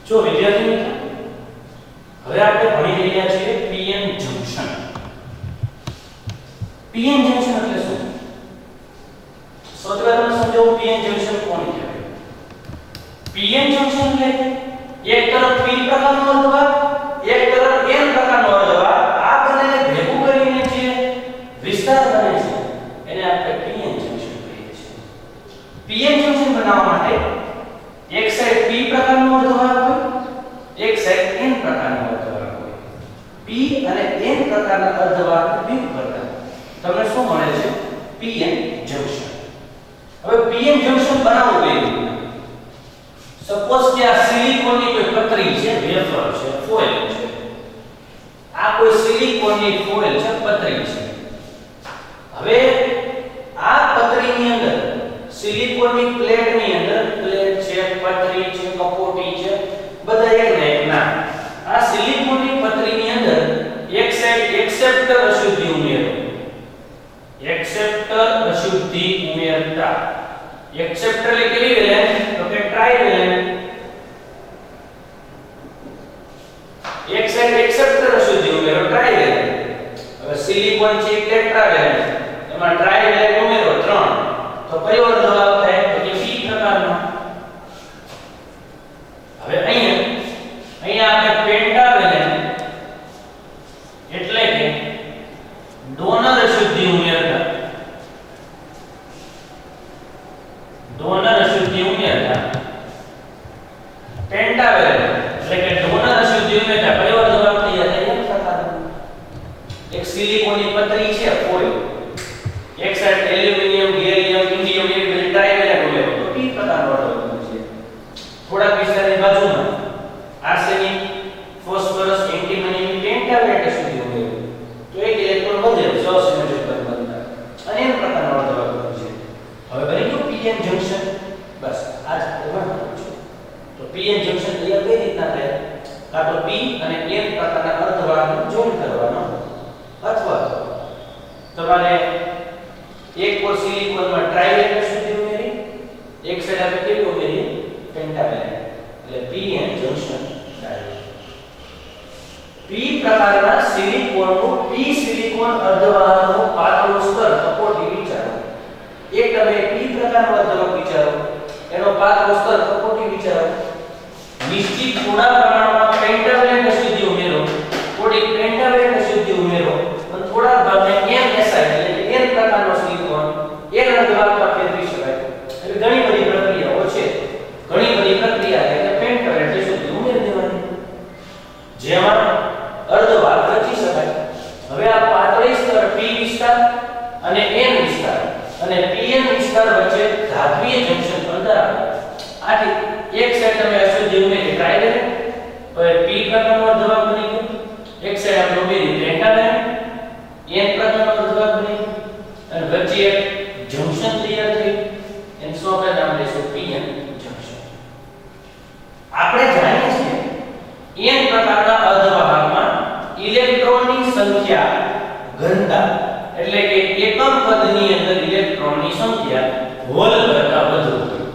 જો વિદ્યાર્થી મિત્રો હવે આપણે ભણી રહ્યા છીએ પીએન જંકશન. પીએન જંકશન એટલે શું? સૌથી પહેલા સમજાવું પીએન જંકશન કોને કહેવાય. પીએન જંકશન એટલે એક તરફ p પ્રકારનો અર્ધવાહક, એક તરફ n પ્રકારનો અર્ધવાહક, આ બંનેને ભેગું કરીને જે વિસ્તાર બને છે એને આપણે પીએન જંકશન કહીએ છીએ. પીએન જંકશન બનાવવા માટે એક સાઈડ p પ્રકારનો અર્ધવાહક હોય, એક સાઈડ n પ્રકારનો અર્ધવાહક હોય. p અને n પ્રકારના અર્ધવાહક ભેગું કરતા તમને શું મળે છે? PN junction. હવે પીએન જંકશન બનાવવું કઈ રીતે? સપોઝ કે આ સિલિકોનની કોઈ પતરી છે, વેફર છે, ફોઇલ છે. આ કોઈ સિલિકોનની ફોઇલ છે, પતરી છે. હવે આ પતરીની અંદર સિલિકોનની પ્લેટની અંદર પ્લેટ છે, પતરી છે, કપોટી છે, બધા એક ને એક ના. આ સિલિકોનની પતરીની અંદર એક સાઈડ એક્સેપ્ટર અશુદ્ધિ ઉમેરો. એક્સેપ્ટર અશુદ્ધિ ઉમેરતા. એક્સેપ્ટર એટલે કેવી વેલેન્ટ? તો કે ટ્રાઇવેલેન્ટ. એક સાઈડ એક્સેપ્ટર અશુદ્ધિ ઉમેરો, ટ્રાઇવેલેન્ટ. હવે સિલિકોન છે એટલે ટેટ્રાવેલેન્ટ, એમાં ટ્રાઇવેલેન્ટ ઉમેરો 3. તો કયો અર્ધવાહક થાય? તો કે p પ્રકારનો. હવે અહીંયા આપણે પેન્ટાવેલેન્ટ એટલે કે ડોનર અશુદ્ધિ ઉમેરતા. ડોનર અશુદ્ધિ ઉમેરતા પેન્ટાવેલેન્ટ એટલે કે ડોનર અશુદ્ધિ ઉમેરતા કયો અર્ધવાહક તૈયાર થાય? એક પ્રકારનો. એક સિલિકોનની પતરી છે, ફોઇલ. એક સાઈડ એલ્યુમિનિયમ, ગેલિયમ, ઇન્ડિયમ એ બધી ટ્રાઇવેલેન્ટ ઉમેરો તો p પ્રકારનો અર્ધવાહક છે. થોડાક વિસ્તારની બાજુમાં આર્સેનિક, ફોસ્ફરસ, એન્ટિમની પેન્ટાવેલેન્ટ અશુદ્ધિ ઉમેરો તો એક ઇલેક્ટ્રોન વધે, સહસંયોજક બનતા અને એમ પ્રકારનો અર્ધવાહક છે. હવે બની ગયું પીએન જંકશન. બસ આ જ કહેવાનું છે. તો પીએન જંકશન તૈયાર કઈ રીતના થાય? કાં તો p અને n પ્રકારના અર્ધવાહકને જોઈન્ટ કરવાનો, અથવા તમારે એક કોર સિલિકોનમાં ટ્રાઇવેલેન્ટ અશુદ્ધિ ઉમેરી, એક સાઈડ આપણે કેવી ઉમેરી? પેન્ટાવેલેન્ટ. એટલે પીએન જંકશન થાય. p પ્રકારના સિલિકોનનું p સિલિકોન અર્ધવાહકનું પાતળું સ્તર કપોટી વિચારો. એક તમે p પ્રકારનો અર્ધવાહક વિચારો, એનો પાતળો સ્તર કપોટી વિચારો. નિશ્ચિત થોડા પ્રમાણમાં પેન્ટાવેલેન્ટ અશુદ્ધિ ઉમેરો, થોડી પેન્ટાવેલેન્ટ અશુદ્ધિ ઉમેરો અને થોડા ભાગને NSI એટલે n પ્રકારનો સિલિકોન n અર્ધવાહકમાં ફેરવી શકાય. એટલે ઘણી બધી પ્રક્રિયાઓ છે. ઘણી બધી પ્રક્રિયા એટલે પેન્ટાવેલેન્ટ અશુદ્ધિ ઉમેરી દેવાની, જેમાં અર્ધવાહક રચી શકાય. હવે આ પાતળી સ્તર p વિસ્તાર અને n વિસ્તાર અને pn વિસ્તાર વચ્ચે ધાત્વીય જંકશન પર ધરાવે. આથી એક સાઈડ તમે અશુદ્ધિ ઉમેરી ટ્રાઇવેલેન્ટ, હવે p પ્રકારનો અર્ધવાહક બની ગયો. એક સાઈડ આપણે ઉમેરી પેન્ટાવેલેન્ટ, n પ્રકારનો અર્ધવાહક બની ગયો અને વચ્ચે એક જંકશન તૈયાર થયું. એનું શું આપણે નામ લઈશું? pn junction. આપણે જાણીએ છીએ n પ્રકારના અર્ધવાહકમાં ઇલેક્ટ્રોનની સંખ્યા ઘનતા એટલે કે એકમ પદની અંદર ઇલેક્ટ્રોનની સંખ્યા હોલ કરતા વધુ હોય.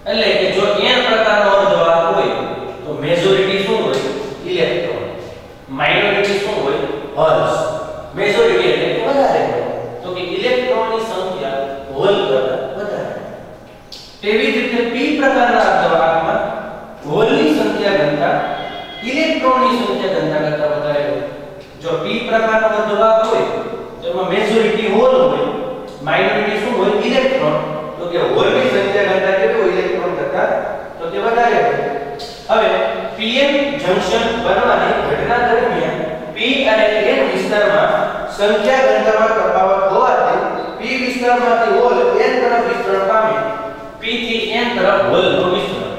એટલે કે જો n પ્રકારનો અર્ધવાહક હોય તો મેજોરિટી શું હોય? ઇલેક્ટ્રોન. માઇનોરિટી શું હોય? હોલ્સ. મેજોરિટી એટલે કે વધારે હોય તો કે ઇલેક્ટ્રોનની સંખ્યા હોલ કરતા વધારે. તેવી જ રીતે p પ્રકારના અર્ધવાહકમાં હોલની સંખ્યા ઘનતા ઇલેક્ટ્રોનની સંખ્યા ઘનતા કરતા વધારે હોય. જો p પ્રકારનો અર્ધવાહક હોય તો એમાં મેજોરિટી હોલ હોય, માઇનોરિટી શું હોય? ઇલેક્ટ્રોન. તો કે હોલની સંખ્યા ઘનતા કેટલી હોય? ઇલેક્ટ્રોન કરતા તો કે વધારે હોય. હવે pn જંકશન બનવાની ઘટના દરમિયાન p અને n વિસ્તારમાં સંખ્યા ઘનતામાં તફાવત હોવાથી p વિસ્તારમાંથી હોલ n તરફ વિસ્તરણ પામે, p થી n તરફ હોલનું વિસ્તરણ.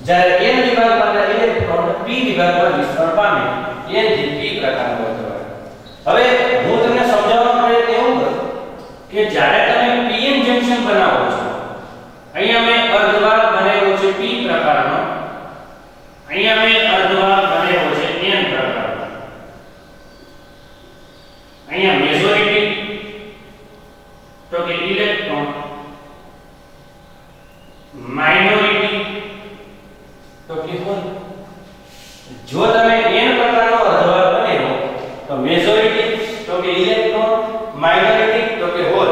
જ્યારે n વિભાગમાં ઇલેક્ટ્રોન p વિભાગમાં વિસ્તરણ પામે, n થી p પ્રકારનો અર્ધવાહક. હવે હું તમને સમજાવવાનો પ્રયત્ન એવું કરું કે જ્યારે તમે pn જંકશન બનાવો છો, અહીંયા મેં અર્ધવાહક બનાવ્યો છે p પ્રકારનો, અહીંયા મેં અર્ધવાહક બનાવ્યો છે n પ્રકારનો. અહીંયા મેજોરિટી તો કે ઇલેક્ટ્રોન, માઇનોરિટી તો કે હોલ. જો તમે n પ્રકારનો અર્ધવાહક બનેલો તો મેજોરિટી તો કે ઇલેક્ટ્રોન, માઇનોરિટી તો કે હોલ,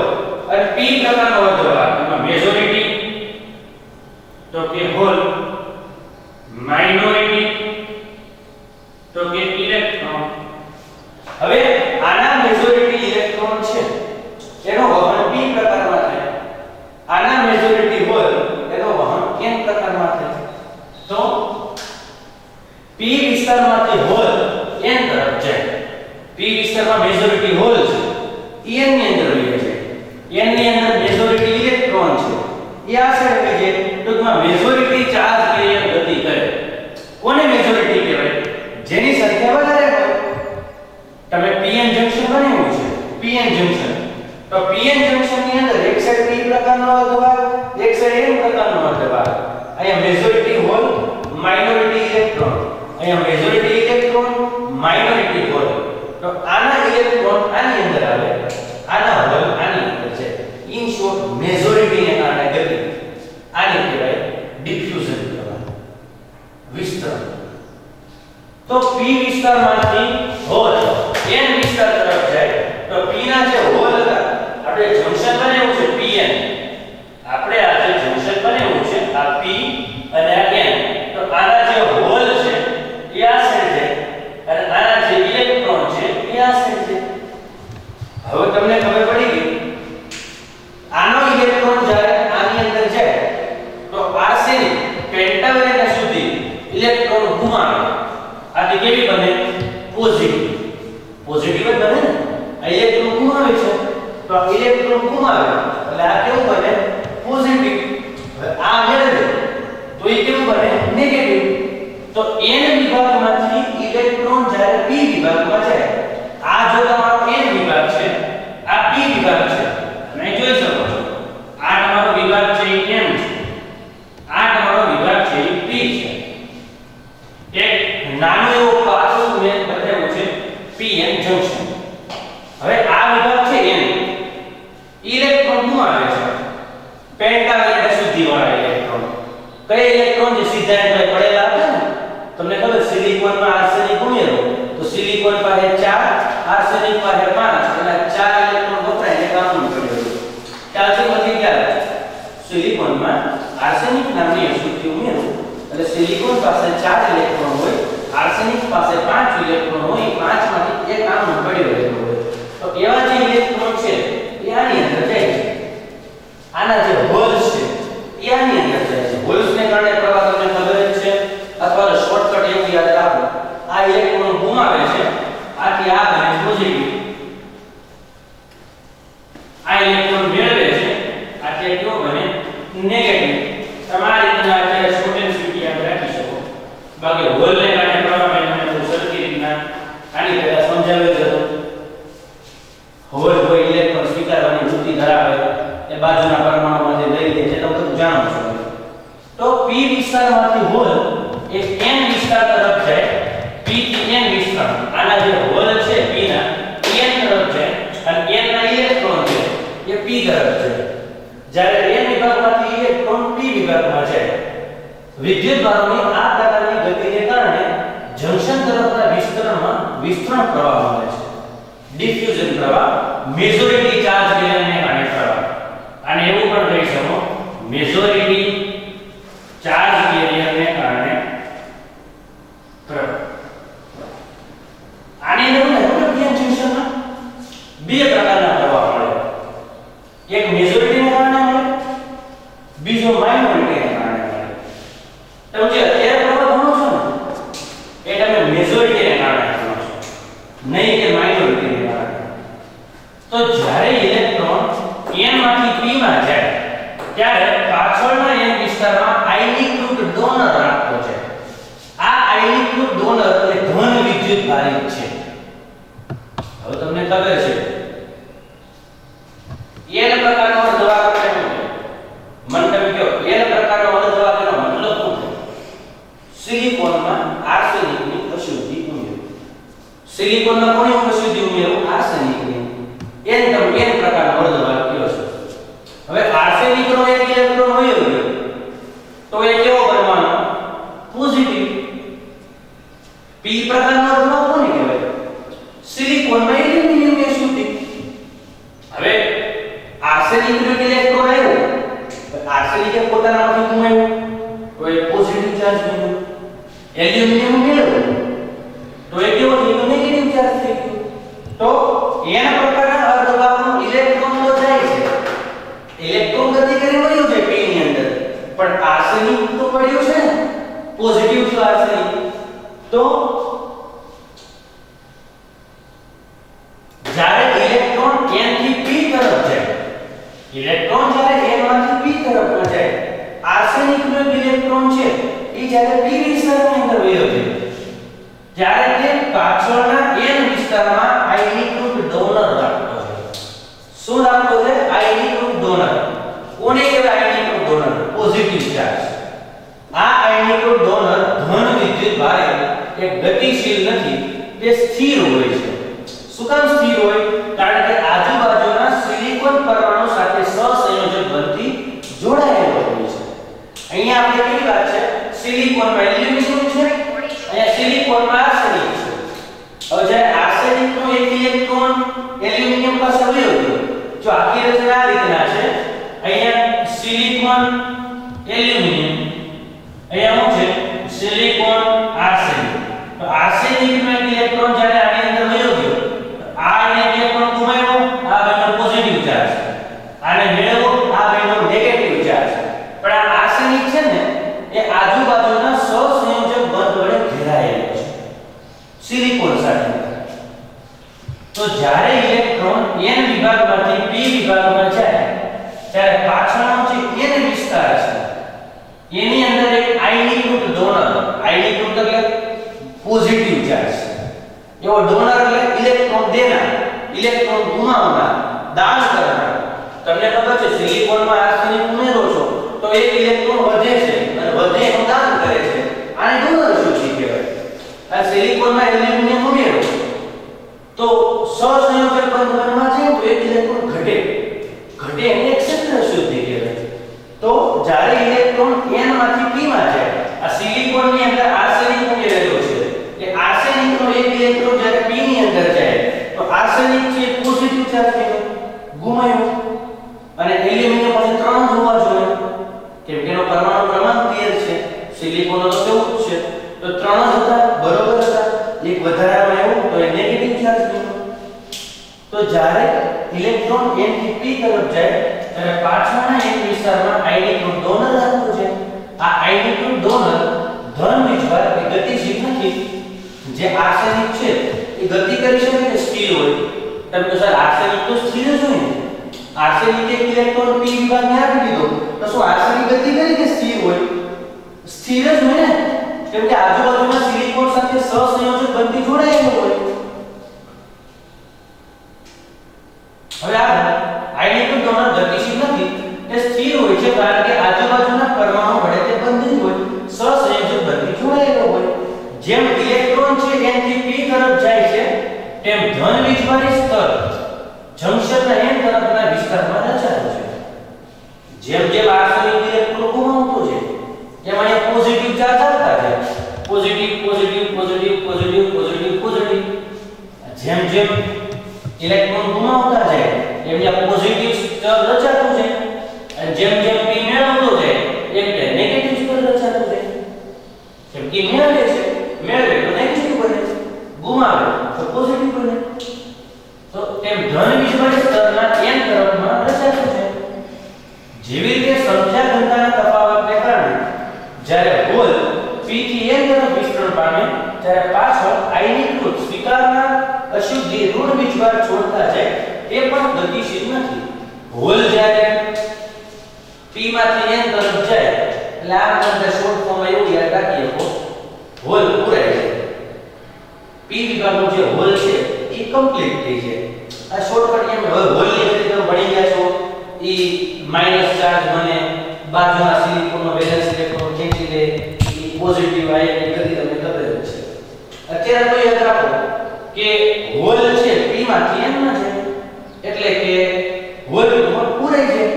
અને p પ્રકારનો અર્ધવાહક એમાં મેજોરિટી તો કે હોલ, માઇનોરિટી તો કે ઇલેક્ટ્રોન. હવે આના મેજોરિટી ઇલેક્ટ્રોન છે એનો વહન p પ્રકારમાં થાય, આના મેજોરિટી હોલ એનો વહન n પ્રકારમાં થાય. તો p વિસ્તારમાંથી હોલ n તરફ જાય. p વિસ્તારમાં મેજોરિટી હોલ છે એ n ની અંદર વહી જાય, n ની અંદર મેજોરિટી ઇલેક્ટ્રોન છે એ આ સાઈડ વહી જાય. ટૂંકમાં મેજોરિટી ચાર્જ કેરિયર ગતિ કરે. કોને મેજોરિટી કહેવાય? જેની સંખ્યા વધારે હોય. તમે pn જંક્શન બનાવ્યું છે, pn જંક્શન, તો pn જંક્શન ની અંદર એક સાઈડ p પ્રકારનો અર્ધવાહક, એક સાઈડ n પ્રકારનો અર્ધવાહક. અહીંયા મેજોરિટી હોલ, માઇનોરિટી ઇલેક્ટ્રોન, અહીંયા મેજોરિટી ઇલેક્ટ્રોન, માઇનોરિટી હોલ. તો આના ઇલેક્ટ્રોન આની અંદર આવે, આના હોલ આની અંદર છે. ઇન શોર્ટ મેજોરિટી ને કારણે ગતિ. આને કહેવાય ડિફ્યુઝન પ્રવાહ, વિસ્તરણ. તો p વિસ્તારમાંથી હોલ n વિસ્તાર તરફ જાય તો p ના જે હોલ હતા, આપણે જંક્શન બનાવ્યું છે pn, આપણે આ જે જંક્શન બનાવ્યું છે આ p અને આ n, તો આના જે હોલ છે એ આ સાઈડ છે અને આના જે ઇલેક્ટ્રોન છે એ આ સાઈડ છે. હવે તમને ખબર પડી ગઈ. આનો ઇલેક્ટ્રોન જ્યારે આની અંદર જાય તો આર્સેનિક પેન્ટાવેલેન્ટ સુધી ઇલેક્ટ્રોન ગુમાવે. આથી કેવી બને? પોઝિટિવ. પોઝિટિવ જ બને ને. આ ઇલેક્ટ્રોન ગુમાવે છે તો આ ઇલેક્ટ્રોન ગુમાવે એટલે આ કેવું બને? પોઝિટિવ. હવે આ મેળવે તો એ કેવું બને? નેગેટિવ. તો n વિભાગમાંથી ઇલેક્ટ્રોન જ્યારે p વિભાગમાં જાય, આ જો તમારો n વિભાગ છે, આ p વિભાગ છે, તમે જોઈ શકો છો આ તમારો વિભાગ છે એ m છે, આ તમારો વિભાગ છે એ p છે. એક નાનો એવો પાછું મેં બતાવ્યું છે pn જંક્શન. હવે આ વિભાગ છે n, ઇલેક્ટ્રોન ગુમાવે છે પેન્ટાવેલેન્ટ સુધી વાળા ઇલેક્ટ્રોન. કઈ ઇલેક્ટ્રોન જે સીધા એમાં પડેલા હતા ને, તમને ખબર સિલિકોનમાં આર્સેનિક ઉમેરો તો સિલિકોન પાસે 4, આર્સેનિક પાસે 5, એટલે 4 ઇલેક્ટ્રોન વપરાય એટલે કામનું પડ્યું. ચાલશે પછી ક્યારે સિલિકોનમાં આર્સેનિક નામની અશુદ્ધિ ઉમેરો એટલે સિલિકોન પાસે 4 ઇલેક્ટ્રોન હોય, આર્સેનિક પાસે 5 ઇલેક્ટ્રોન હોય, 5 માંથી એક કામનું પડ્યું રહેતું હોય. તો એવા જે ઇલેક્ટ્રોન છે એ આની અંદર જાય છે. આના જે હોલ્સ છે એ આની અંદર જાય છે. હોલ્સને કારણે પ્રવાહ તમને ખબર જ છે, અથવા શોર્ટકટ એવું યાદ રાખો, આ ઇલેક્ટ્રોન ગુમાવે છે આથી આ બને પોઝિટિવ, આ ઇલેક્ટ્રોન મેળવે છે આથી કેવો બને? નેગેટિવ. તમારી રીતના અત્યારે પોટેન્શિયલ યાદ રાખી શકો. બાકી હોલને કારણે પ્રવાહ મેળવે તો સરખી રીતના આની પહેલા સમજાવેલ છે. હોલ કોઈ ઇલેક્ટ્રોન સ્વીકારવાની વૃત્તિ ધરાવે એ બાજુના પરમાણુમાંથી લઈ લે છે, તમે બધું જાણો છો. તો p વિસ્તારમાંથી હોલ એ n વિસ્તાર તરફ જાય, p થી n વિસ્તાર. આના જે હોલ છે p ના n તરફ જાય અને n ના ઇલેક્ટ્રોન છે એ p તરફ જાય. જ્યારે n વિભાગમાંથી ઇલેક્ટ્રોન p વિભાગમાં જાય, વિદ્યુતભારોની આ પ્રકારની ગતિને કારણે જંક્શન તરફના વિસ્તરણમાં વિસ્તરણ પ્રવાહ મળે છે, ડિફ્યુઝન પ્રવાહ, મેજોરિટી ચાર્જ કેરિયરને કારણે પ્રવાહ. અને એવું પણ કહી શકો મેજોરિટી ચાર્જ કેરિયરને કારણે પ્રવાહ. આની અંદર પીએન જંક્શનમાં બે પ્રકારના પ્રવાહ મળે. એક મેજોરિટીને કારણે મળે, બીજો માઇનોરિટીને કારણે મળે. તમે જે અત્યારે પ્રવાહ ભણો છો ને એ તમે મેજોરિટીને કારણે ભણો છો, નહીં કે માઇનોરિટીને કારણે. તો જ્યારે ઇલેક્ટ્રોન n માંથી p માં જાય ત્યારે પાછળના n વિસ્તારમાં આયનીકૃત ડોનર રાખતો છે. આ આયનીકૃત ડોનર એ ધન વિદ્યુત ભારિત છે. હવે તમને ખબર છે n પ્રકારનો અર્ધવાહક કેવો છે? મને તમે કહો n પ્રકારનો અર્ધવાહકનો મતલબ શું છે? સિલિકોનમાં આર્સેનિકની અશુદ્ધિ ઉમેરો. સિલિકોનમાં કોની અશુદ્ધિ ઉમેરો? આર્સેનિકની. n પ્રકારનો અર્ધવાહક કયો છે? હવે આર્સેનિકનો એક ઇલેક્ટ્રોન હોય તો એ કેવો બનવાનો? પી પ્રકારનો અર્ધવાહક કોને કહેવાય? સિલિકોનમાં એલ્યુમિનિયમ ની અશુદ્ધિ. હવે આર્સેનિક નો ઇલેક્ટ્રોન આવ્યો, આર્સેનિક એ પોતાનામાંથી ગુમાવ્યો તો એ પોઝિટિવ ચાર્જ બન્યો. એલ્યુમિનિયમ મેળવ્યો તો એ કેવો થઈ ગયો? નેગેટિવ ચાર્જ થઈ ગયો. તો એના પ્રકારના અર્ધવાહકનો ઇલેક્ટ્રોન તો જાય છે, ઇલેક્ટ્રોન ગતિ કરી વળ્યો છે પી ની અંદર, પણ આર્સેનિક તો પડ્યો છે ને, પોઝિટિવ છે આર્સેનિક. તો જ્યારે ઇલેક્ટ્રોન n થી p તરફ જાય, ઇલેક્ટ્રોન જ્યારે n માંથી p તરફ જાય, આર્સેનિક નો ઇલેક્ટ્રોન છે એ જ્યારે p વિસ્તારની અંદર વયો જાય, ત્યારે તે પાછળના n વિસ્તારમાં આયનીકૃત ડોનર રાખતો છે. શું રાખતો છે? આયનીકૃત ડોનર. કોને કહેવાય આયનીકૃત ડોનર? Positive charge. આ આયનીકૃત ડોનર ધન વિદ્યુત ભારે એ ગતિશીલ નથી, તે સ્થિર હોય છે. શું કામ સ્થિર હોય? કારણ કે આજુબાજુના સિલિકોન પરમાણુ સાથે સહસંયોજક બનથી જોડાયેલો હોય છે. અહીંયા આપણે કેવી વાત છે? સિલિકોનમાં એલ્યુમિનિયમ છે, અહીંયા સિલિકોનમાં આર્સેનિક છે. હવે જ્યારે આર્સેનિકનો એક ઇલેક્ટ્રોન એલ્યુમિનિયમ પાસે વયો ગયો, જો આખી રચના આ રીતના છે, અહીંયા સિલિકોન એલ્યુમિનિયમ, અહીંયા શું છે? Silicon arsenic. તો આર્સેનિકનો એક ઇલેક્ટ્રોન જ્યારે આની અંદર વયો ગયો, આ ઇલેક્ટ્રોન ગુમાવ્યો, આ બન્યો પોઝિટિવ ચાર્જ, આને મેળવ્યો, આ બન્યો નેગેટિવ ચાર્જ. પણ આ આર્સેનિક છે ને એ આજુબાજુના સહસંયોજક બંધ વડે ઘેરાયેલો છે સિલિકોન સાથે. તો જ્યારે ઇલેક્ટ્રોન n વિભાગમાંથી p વિભાગમાં જાય, ત્યારે પાછળનો જે n વિસ્તાર છે એની અંદર એક આયનીકૃત ડોનર, આયનીકૃત એટલે પોઝિટિવ ચાર્જ છે, એવો ડોનર એટલે ઇલેક્ટ્રોન દેનાર, ઇલેક્ટ્રોન ગુમાવનાર, દાન કરનાર. તમને ખબર છે સિલિકોનમાં આર્સેનિક ઉમેરો છો તો એક ઇલેક્ટ્રોન વધે છે અને વધે એનું દાન કરે છે, આને ડોનર અશુદ્ધિ કહેવાય. આ સિલિકોનમાં એલ્યુમિનિયમ ઉમેરો તો સહસંયોજક બંધ બનવા જાય તો એક ઇલેક્ટ્રોન ઘટે, ઘટે એને એક ક્ષેત્ર અશુદ્ધિ કહેવાય. તો જ્યારે ઇલેક્ટ્રોન n માંથી p માં જાય, આ સિલિકોનની અંદર આર્સેનિક ઉમેરેલો છે, એ આર્સેનિકનો એક ઇલેક્ટ્રોન જ્યારે p ની અંદર જાય તો આર્સેનિક છે પોઝિટિવ ચાર્જ થયો, ગુમાયો, અને એલ્યુમિનિયમ પાસે 3 જ હોવા જોઈએ કેમ કે એનો પરમાણુ ક્રમાંક 13 છે, સિલિકોનનો તો 14 છે, તો 3 જ હતા, બરોબર હતા. એક વધારામાં આવ્યું તો એ નેગેટિવ ચાર્જ બન્યો. તો જ્યારે ઇલેક્ટ્રોન n થી p તરફ જાય ત્યારે પાછળના n વિસ્તારમાં આયનીકૃત ડોનર રાખવો છે. આ આયનીકૃત ડોનર ધન વીજભાર એ ગતિશીલ નથી. જે આર્સેનિક છે એ ગતિ કરી શકે કે સ્થિર હોય? તમે કહો સર આર્સેનિક તો સ્થિર જ હોય ને, આર્સેનિક એક ઇલેક્ટ્રોન p વિભાગને આપી દીધો તો શું આર્સેનિક ગતિ કરી કે સ્થિર હોય? સ્થિર જ હોય ને, કેમ કે આજુબાજુના સિલિકોન સાથે સહસંયોજક બંધથી જોડાયેલો હોય. હવે આ આયનીકૃત ડોનર ગતિશીલ નથી, તે સ્થિર હોય છે કારણ કે આજુબાજુના પરમાણુ વડે તે બંધિત હોય, સહસંયોજક બંધથી જોડાયેલો હોય. જેમ ઇલેક્ટ્રોન છે n થી p તરફ જાય છે તેમ ધન વીજભારી સ્તર જંક્શનના n તરફના વિસ્તારમાં રચાય છે. જેમ જેમ આર્સેનિક ઇલેક્ટ્રોન ગુમાવતો છે એમ અહીંયા પોઝિટિવ ચાર્જ આવતા જાય, positive positive positive positive positive positive. જેમ જેમ ઇલેક્ટ્રોન ગુમાવતા જાય એમ ત્યાં પોઝિટિવ સ્તર રચાતું જાય, અને જેમ જેમ p મેળવતો જાય એમ તે નેગેટિવ સ્તર રચાતું જાય. જેમ કે મેળવે છે, મેળવે તો નેગેટિવ બને, ગુમાવે તો પોઝિટિવ બને. તો તેમ ધન વીજભારી સ્તરના n તરફમાં રચાતું છે. જેવી રીતે સંખ્યા ઘનતાના તફાવતને કારણે જ્યારે હોલ p થી n તરફ વિસ્તરણ પામે ત્યારે પાછળ આયનીકૃત સ્વીકારનાર અશુદ્ધિ ઋણ વીજભાર છોડતા જાય, તે પણ ગતિશીલ નથી. હોલ જ્યારે p માંથી n તરફ જાય એટલે આ અંદર શોર્ટ ફોર્મ એવું યાદ રાખીએ તો હોલ પૂરાય છે, p વિભાગનો જે હોલ છે એ કમ્પ્લીટ થઈ જાય. આ શોર્ટકટ એમ હોલની રીતે તમે ભણી ગયા છો, એ માઈનસ ચાર્જ બને, બાજુના સિલિકોનનો વેલેન્સ ઇલેક્ટ્રોન ખેંચી લે, એ પોઝિટિવ આયન ગતિ તમને ખબર જ છે. અત્યારે તો યાદ રાખો કે હોલ છે p માંથી n માં છે એટલે કે હોલ પૂરાઈ જાય.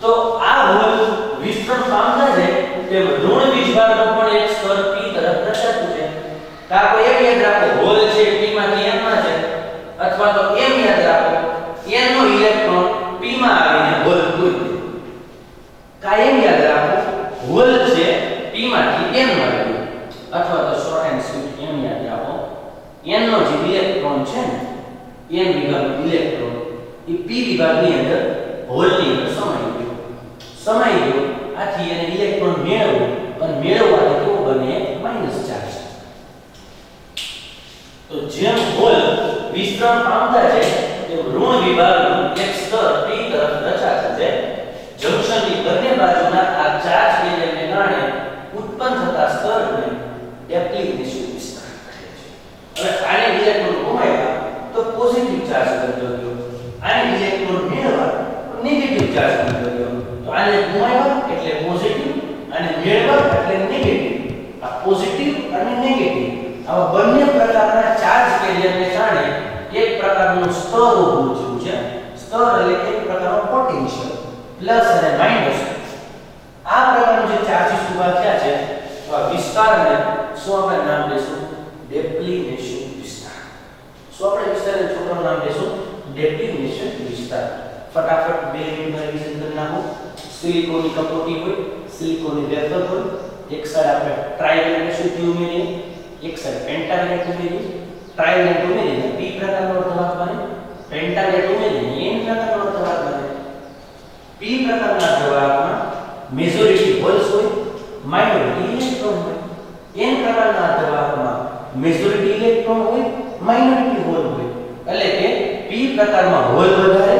તો આ હોલ વિસ્તરણ પામતા જાય તેમ ઋણ વીજભારનો પણ એક સ્તર p તરફ રચાતું છે. કા કોઈ એમ યાદ રાખો હોલ છે p માંથી n માં છે અથવા તો એમ યાદ રાખો n નો ઇલેક્ટ્રોન p માં આવીને હોલ તોડી દે કા એમ યાદ રાખો હોલ છે p માંથી n માં આવ્યો અથવા તો શોર્ટ એન્ડ સ્વીટ એમ યાદ રાખો n નો જે ઇલેક્ટ્રોન છે ને n વિભાગનો ઇલેક્ટ્રોન એ p વિભાગની અંદર હોલની અંદર સમાઈ ગયો આથી એને ઇલેક્ટ્રોન મેળવવો અને મેળવવાથી કેવો બને માઈનસ ચાર્જ તો જેમ હોલ વિસ્તરણ પામતા છે તેમ ઋણ વિભાગનું એક સ્તર p તરફ રચાશે છે જંક્શનની બંને બાજુના આ ચાર્જ કેરિયરને કારણે ઉત્પન્ન થતા સ્તરને એપ્લિકેશન વિસ્તાર કહે છે હવે આને ઇલેક્ટ્રોન ગુમાવ્યા તો પોઝિટિવ ચાર્જ બનતો ગયો આને ઇલેક્ટ્રોન મેળવ્યા તો નેગેટિવ ચાર્જ બનતો ગયો તો આને ગુમાવ્યા એટલે પોઝિટિવ અને મેળવ્યા એટલે નેગેટિવ આ પોઝિટિવ અને નેગેટિવ આવા બંને પ્રકારના ચાર્જ કેરિયરને કારણે એક પ્રકારનું સ્તર ઊભું થયું છે સ્તર એટલે એક પ્રકારનો પોટેન્શિયલ પ્લસ અને માઈનસ આ પ્રકારનું જે ચાર્જીસ ઊભા થયા છે તો આ વિસ્તારને શું આપણે નામ દેશું ડેપ્લિનેશન વિસ્તાર શું આપણે વિસ્તારને છોકરાનું નામ દેશું ડેપ્લિનેશન વિસ્તાર ફટાફટ બે મિનિટમાં રિવિઝન કરી નાખો સિલિકોનની કપોટી હોય સિલિકોનની વેફર હોય એક સાઈડ આપણે ટ્રાયવેલેન્ટ સુધી ઉમેરીએ એક સાઈડ પેન્ટાવેલેન્ટ ઉમેરીએ ટ્રાયવેલેન્ટ ઉમેરીને p પ્રકારનો અર્ધવાહક બને પેન્ટાવેલેન્ટ ઉમેરીને n પ્રકારનો અર્ધવાહક બને p પ્રકારના અર્ધવાહકમાં મેજોરિટી હોલ્સ હોય માઇનોરિટી ઇલેક્ટ્રોન હોય n પ્રકારના અર્ધવાહકમાં મેજોરિટી ઇલેક્ટ્રોન હોય માઇનોરિટી હોલ હોય એટલે કે p પ્રકારમાં હોલ વધારે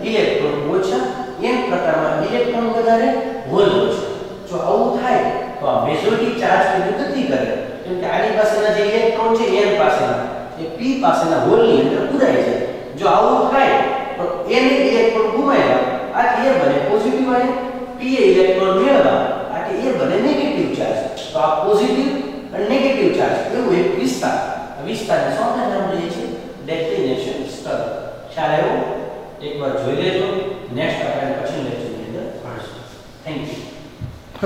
ઇલેક્ટ્રોન ઓછા n પ્રકારમાં ઇલેક્ટ્રોન વધારે હોલ ઓછા જો આવું થાય તો આ મેજોરિટી ચાર્જ ની ગતિ કરે કેમ કે આની પાસેના જે ઇલેક્ટ્રોન છે n પાસેના એ p પાસેના હોલની અંદર પુરાય છે જો આવું થાય તો n ઇલેક્ટ્રોન ગુમાવ્યા આથી એ બને પોઝિટિવ અને p એ ઇલેક્ટ્રોન મેળવ્યા આથી એ બને નેગેટિવ ચાર્જ તો આ પોઝિટિવ અને નેગેટિવ ચાર્જ એવું એક વિસ્તાર વિસ્તારને શું નામ દઈએ છીએ ડેસ્ટિનેશન સ્તર ખ્યાલ આવ્યો એકવાર જોઈ લેજો નેક્સ્ટ આપણે પછી લેક્ચરની અંદર ભણીશું થેન્ક યુ